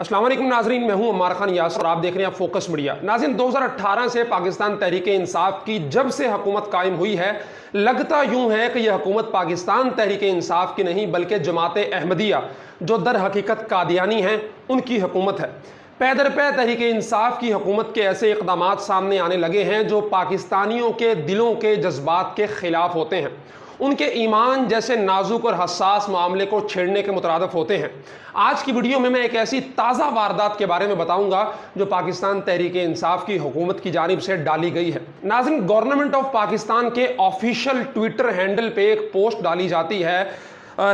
السلام علیکم ناظرین، میں ہوں عمار خان یاسر اور آپ دیکھ رہے ہیں فوکس میڈیا۔ ناظرین، 2018 سے پاکستان تحریک انصاف کی جب سے حکومت قائم ہوئی ہے، لگتا یوں ہے کہ یہ حکومت پاکستان تحریک انصاف کی نہیں بلکہ جماعت احمدیہ جو در حقیقت قادیانی ہیں ان کی حکومت ہے۔ پے در پے تحریک انصاف کی حکومت کے ایسے اقدامات سامنے آنے لگے ہیں جو پاکستانیوں کے دلوں کے جذبات کے خلاف ہوتے ہیں، ان کے ایمان جیسے نازک اور حساس معاملے کو چھیڑنے کے مترادف ہوتے ہیں۔ آج کی ویڈیو میں ایک ایسی تازہ واردات کے بارے میں بتاؤں گا جو پاکستان تحریک انصاف کی حکومت کی جانب سے ڈالی گئی ہے۔ ناظرین، گورنمنٹ آف پاکستان کے آفیشیل ٹویٹر ہینڈل پہ ایک پوسٹ ڈالی جاتی ہے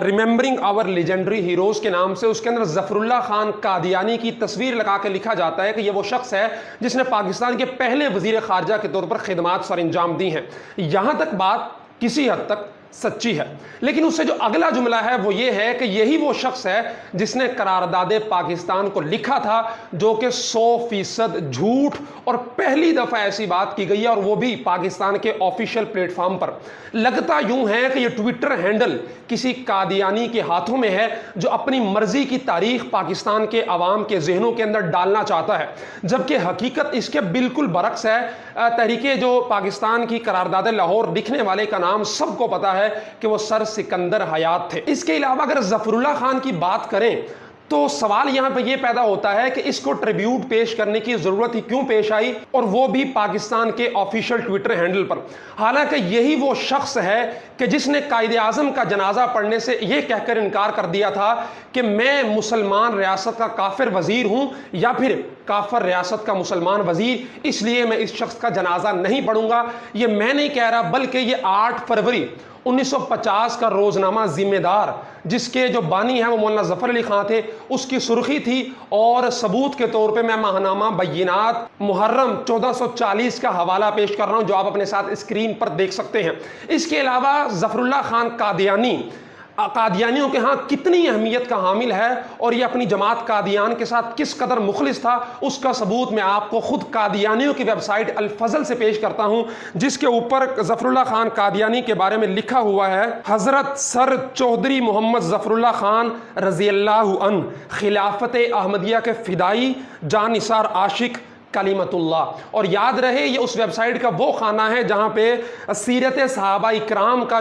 ریممبرنگ آور لیجنڈری ہیروز کے نام سے۔ اس کے اندر ظفر اللہ خان قادیانی کی تصویر لگا کے لکھا جاتا ہے کہ یہ وہ شخص ہے جس نے پاکستان کے پہلے وزیر خارجہ کے طور پر خدمات سر انجام دی ہیں۔ یہاں تک بات کسی حد تک سچی ہے، لیکن اس سے جو اگلا جملہ ہے وہ یہ ہے کہ یہی وہ شخص ہے جس نے قرارداد پاکستان کو لکھا تھا جو کہ 100% جھوٹ اور پہلی دفعہ ایسی بات کی گئی ہے، اور وہ بھی پاکستان کے آفیشیل پلیٹ فارم پر۔ لگتا یوں ہے کہ یہ ٹویٹر ہینڈل کسی قادیانی کے ہاتھوں میں ہے جو اپنی مرضی کی تاریخ پاکستان کے عوام کے ذہنوں کے اندر ڈالنا چاہتا ہے، جبکہ حقیقت اس کے بالکل برعکس ہے۔ تحریک جو پاکستان کی قرارداد لاہور لکھنے والے کا نام سب کو پتا ہے کہ وہ سر سکندر حیات تھے۔ اس کے علاوہ اگر ظفر اللہ خان کی بات کریں تو سوال یہاں پہ یہ پیدا ہوتا ہے کہ اس کو ٹریبیوٹ پیش کرنے کی ضرورت ہی کیوں پیش آئی، اور وہ بھی پاکستان کے آفیشیل ٹویٹر ہینڈل پر، حالانکہ یہی وہ شخص ہے کہ جس نے قائد اعظم کا جنازہ پڑھنے سے یہ کہہ کر انکار کر دیا تھا کہ میں مسلمان ریاست کا کافر وزیر ہوں یا پھر کافر ریاست کا مسلمان وزیر، اس لیے میں اس شخص کا جنازہ نہیں پڑھوں گا۔ یہ میں نہیں کہہ رہا بلکہ یہ 8 فروری 1950 کا روزنامہ ذمہ دار، جس کے جو بانی ہیں وہ مولانا ظفر علی خان تھے، اس کی سرخی تھی، اور ثبوت کے طور پہ میں ماہنامہ بینات محرم 1440 کا حوالہ پیش کر رہا ہوں جو آپ اپنے ساتھ اسکرین پر دیکھ سکتے ہیں۔ اس کے علاوہ ظفر اللہ خان قادیانیوں کے ہاں کتنی اہمیت کا حامل ہے اور یہ اپنی جماعت قادیان کے ساتھ کس قدر مخلص تھا، اس کا ثبوت میں آپ کو خود قادیانیوں کی ویب سائٹ الفضل سے پیش کرتا ہوں، جس کے اوپر ظفر اللہ خان قادیانی کے بارے میں لکھا ہوا ہے: حضرت سر چودھری محمد ظفر اللہ خان رضی اللہ عنہ خلافت احمدیہ کے فدائی، جان نثار عاشق، کلمت اللہ۔ اور یاد رہے یہ اس ویب سائٹ کا وہ خانہ ہے جہاں پہ سیرت صحابہ اکرام کا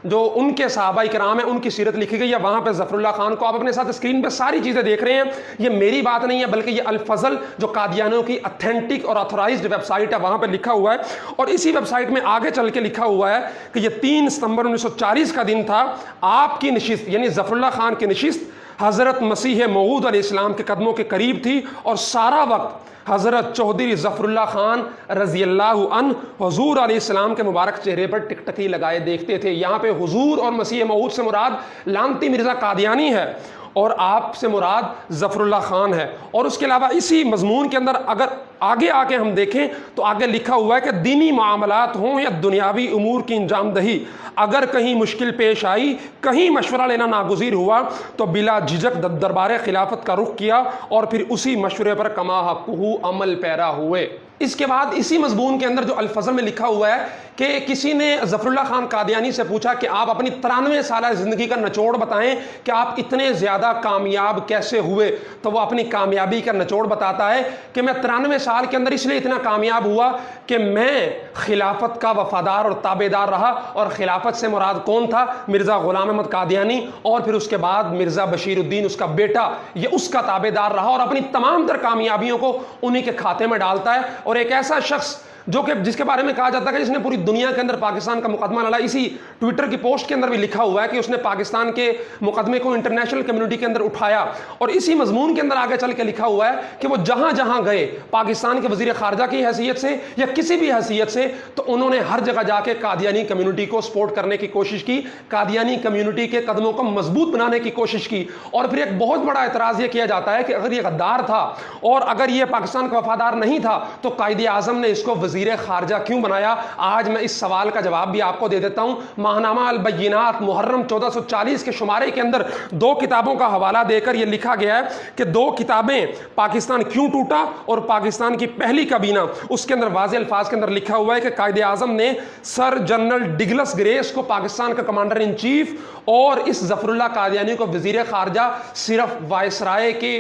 جو ان کے صحابہ اکرام ہیں ان کی سیرت لکھی گئی ہے، وہاں پہ ظفر اللہ خان کو آپ اپنے ساتھ اسکرین پہ ساری چیزیں دیکھ رہے ہیں۔ یہ میری بات نہیں ہے بلکہ یہ الفضل جو قادیانیوں کی اتھینٹک اور آتھورائزڈ ویب سائٹ ہے وہاں پہ لکھا ہوا ہے، اور اسی ویب سائٹ میں آگے چل کے لکھا ہوا ہے کہ یہ 3 ستمبر 1940 کا دن تھا۔ آپ کی نشست یعنی ظفر اللہ خان کی نشست حضرت مسیح موعود علیہ السلام کے قدموں کے قریب تھی، اور سارا وقت حضرت چودھری ظفر اللہ خان رضی اللہ عنہ حضور علیہ السلام کے مبارک چہرے پر ٹکٹکی لگائے دیکھتے تھے۔ یہاں پہ حضور اور مسیح موعود سے مراد لعنتی مرزا قادیانی ہے اور آپ سے مراد ظفر اللہ خان ہے۔ اور اس کے علاوہ اسی مضمون کے اندر اگر آگے آ کے ہم دیکھیں تو آگے لکھا ہوا ہے کہ دینی معاملات ہوں یا دنیاوی امور کی انجام دہی، اگر کہیں مشکل پیش آئی، کہیں مشورہ لینا ناگزیر ہوا تو بلا جھجک دربار خلافت کا رخ کیا اور پھر اسی مشورے پر کما حقہ عمل پیرا ہوئے۔ اس کے بعد اسی مضمون کے اندر جو الفضل میں لکھا ہوا ہے کہ کسی نے ظفر اللہ خان قادیانی سے پوچھا کہ آپ اپنی 93 سالہ زندگی کا نچوڑ بتائیں کہ آپ اتنے زیادہ کامیاب کیسے ہوئے، تو وہ اپنی کامیابی کا نچوڑ بتاتا ہے کہ میں 93 سال کے اندر اس لیے اتنا کامیاب ہوا کہ میں خلافت کا وفادار اور تابعدار رہا، اور خلافت سے مراد کون تھا؟ مرزا غلام احمد قادیانی، اور پھر اس کے بعد مرزا بشیر الدین اس کا بیٹا، یہ اس کا تابعدار رہا اور اپنی تمام تر کامیابیوں کو انہی کے کھاتے میں ڈالتا ہے۔ اور ایک ایسا شخص جس کے بارے میں کہا جاتا ہے کہ جس نے پوری دنیا کے اندر پاکستان کا مقدمہ لڑا، اسی ٹویٹر کی پوسٹ کے اندر بھی لکھا ہوا ہے کہ اس نے پاکستان کے مقدمے کو انٹرنیشنل کمیونٹی کے اندر اٹھایا، اور اسی مضمون کے اندر آگے چل کے لکھا ہوا ہے کہ وہ جہاں جہاں گئے پاکستان کے وزیر خارجہ کی حیثیت سے یا کسی بھی حیثیت سے، تو انہوں نے ہر جگہ جا کے قادیانی کمیونٹی کو سپورٹ کرنے کی کوشش کی، قادیانی کمیونٹی کے قدموں کو مضبوط بنانے کی کوشش کی۔ اور پھر ایک بہت بڑا اعتراض یہ کیا جاتا ہے کہ اگر یہ غدار تھا اور اگر یہ پاکستان کا وفادار نہیں تھا تو قائد اعظم نے اس کو وزیر خارجہ کیوں بنایا؟ آج میں اس سوال کا جواب بھی آپ کو دے دیتا ہوں۔ ماہنامہ البینات محرم 1440 کے شمارے کے اندر 2 کتابوں کا حوالہ دے کر یہ لکھا گیا ہے کہ 2 کتابیں پاکستان کیوں ٹوٹا اور پاکستان کی پہلی کابینہ، اس کے اندر واضح الفاظ کے اندر لکھا ہوا ہے کہ قائد اعظم نے سر جنرل ڈگلس گریس کو پاکستان کا کمانڈر ان چیف اور اس ظفر اللہ قادیانی کو وزیر خارجہ صرف وائسرائے کے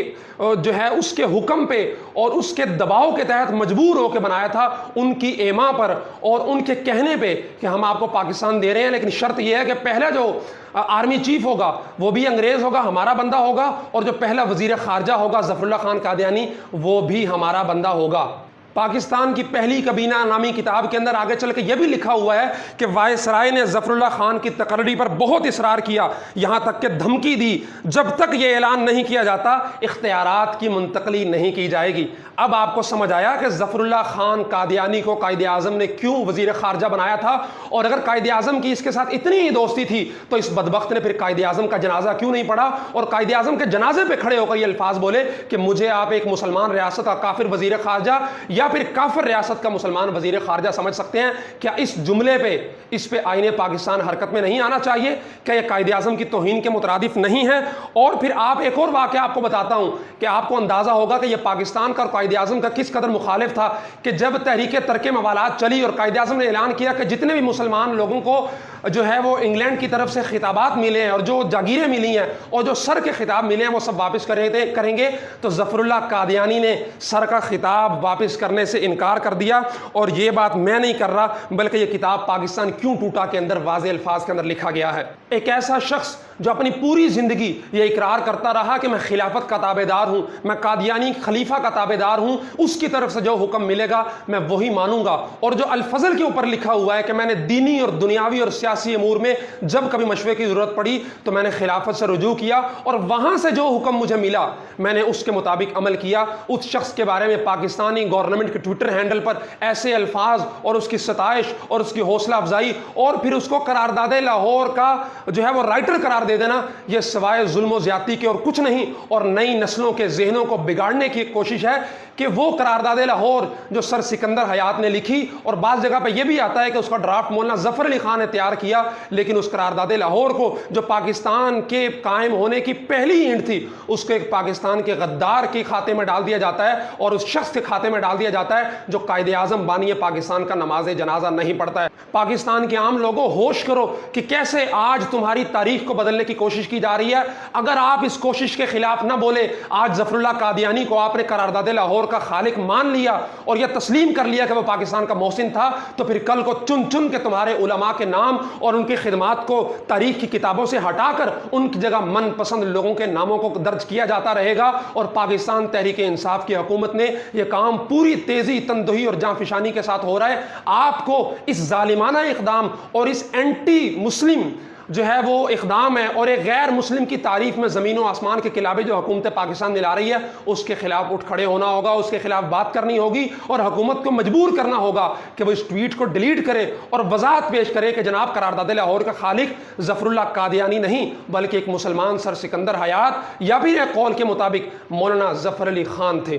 جو ہے اس کے حکم پہ اور اس کے دباؤ کے تحت مجبور ہو کے بنایا تھا، ان کی ایما پر اور ان کے کہنے پہ کہ ہم آپ کو پاکستان دے رہے ہیں، لیکن شرط یہ ہے کہ پہلا جو آرمی چیف ہوگا وہ بھی انگریز ہوگا، ہمارا بندہ ہوگا، اور جو پہلا وزیر خارجہ ہوگا ظفر اللہ خان قادیانی وہ بھی ہمارا بندہ ہوگا۔ پاکستان کی پہلی کابینہ نامی کتاب کے اندر آگے چل کے یہ بھی لکھا ہوا ہے کہ وائسرائے نے ظفر اللہ خان کی تقرری پر بہت اصرار کیا، یہاں تک کہ دھمکی دی جب تک یہ اعلان نہیں کیا جاتا اختیارات کی منتقلی نہیں کی جائے گی۔ اب آپ کو سمجھ آیا کہ ظفر اللہ خان قادیانی کو قائد اعظم نے کیوں وزیر خارجہ بنایا تھا، اور اگر قائد اعظم کی اس کے ساتھ اتنی ہی دوستی تھی تو اس بدبخت نے پھر قائد اعظم کا جنازہ کیوں نہیں پڑھا اور قائد اعظم کے جنازے پہ کھڑے ہو کر یہ الفاظ بولے کہ مجھے آپ ایک مسلمان ریاست کا کافر وزیر خارجہ یا پھر کافر ریاست کا مسلمان وزیر خارجہ سمجھ سکتے ہیں؟ کیا اس جملے پہ اس پہ آئین پاکستان حرکت میں نہیں آنا چاہیے؟ کیا یہ قائد اعظم کی توہین کے مترادف نہیں ہے؟ اور پھر آپ ایک اور واقعہ آپ کو بتاتا ہوں کہ آپ کو اندازہ ہوگا کہ یہ پاکستان کا اور قائد اعظم کا کس قدر مخالف تھا کہ جب تحریک ترک موالات چلی اور قائد اعظم نے اعلان کیا کہ جتنے بھی مسلمان لوگوں کو جو ہے وہ انگلینڈ کی طرف سے خطابات ملے ہیں اور جو جاگیریں ملی ہیں اور جو سر کے خطاب ملے ہیں وہ سب واپس کریں گے، تو ظفر اللہ قادیانی نے سر کا خطاب واپس کرنے سے انکار کر دیا۔ اور یہ بات میں نہیں کر رہا بلکہ یہ کتاب پاکستان کیوں ٹوٹا کے اندر واضح الفاظ کے اندر لکھا گیا ہے۔ ایک ایسا شخص جو اپنی پوری زندگی یہ اقرار کرتا رہا کہ میں خلافت کا تابع دار ہوں، میں قادیانی خلیفہ کا تابع دار ہوں، اس کی طرف سے جو حکم ملے گا میں وہی مانوں گا، اور جو الفضل کے اوپر لکھا ہوا ہے کہ میں نے دینی اور دنیاوی اور سیاسی امور میں جب کبھی مشورے کی ضرورت پڑی تو میں نے خلافت سے رجوع کیا اور وہاں سے جو حکم مجھے ملا میں نے اس کے مطابق عمل کیا، اس شخص کے بارے میں پاکستانی گورنمنٹ کے ٹویٹر ہینڈل پر ایسے الفاظ اور اس کی ستائش اور اس کی حوصلہ افزائی اور پھر اس کو قرارداد لاہور کا جو ہے وہ رائٹر قرار دے دینا، یہ سوائے ظلم و زیادتی کے اور کچھ نہیں، اور نئی نسلوں کے ذہنوں کو بگاڑنے کی کوشش ہے کہ وہ قرارداد لاہور جو سر سکندر حیات نے لکھی، اور بعض جگہ پہ یہ بھی آتا ہے کہ اس کا ڈرافٹ مولانا ظفر علی خان نے تیار کیا، لیکن اس قرارداد لاہور کو جو پاکستان کے قائم ہونے کی پہلی اینٹ تھی اس کو ایک پاکستان کے غدار کے کھاتے میں ڈال دیا جاتا ہے اور اس شخص کے کھاتے میں ڈال دیا جاتا ہے جو قائد اعظم بانی پاکستان کا نماز جنازہ نہیں پڑھتا ہے۔ پاکستان کے عام لوگوں ہوش کرو کہ کیسے آج تمہاری تاریخ کو بدلنے کی کوشش کی جا رہی ہے۔ اگر آپ اس کوشش کے خلاف نہ بولے، آج ظفر اللہ قادیانی کو آپ نے قرارداد لاہور کا خالق مان لیا اور یہ تسلیم کر لیا کہ وہ پاکستان کا محسن تھا، تو پھر کل کو چن چن کے تمہارے علماء کے نام اور ان کی خدمات کو تاریخ کی کتابوں سے ہٹا کر ان کی جگہ من پسند لوگوں کے ناموں کو درج کیا جاتا رہے گا۔ اور پاکستان تحریک انصاف کی حکومت نے یہ کام پوری تیزی، تندہی اور جانفشانی کے ساتھ ہو رہا ہے۔ آپ کو اس ظالمانہ اقدام اور اس اینٹی مسلم جو ہے وہ اقدام ہے اور ایک غیر مسلم کی تعریف میں زمین و آسمان کے قلابے جو حکومت پاکستان دلا رہی ہے اس کے خلاف اٹھ کھڑے ہونا ہوگا، اس کے خلاف بات کرنی ہوگی اور حکومت کو مجبور کرنا ہوگا کہ وہ اس ٹویٹ کو ڈیلیٹ کرے اور وضاحت پیش کرے کہ جناب قرارداد لاہور کا خالق ظفر اللہ قادیانی نہیں بلکہ ایک مسلمان سر سکندر حیات یا پھر ایک قول کے مطابق مولانا ظفر علی خان تھے۔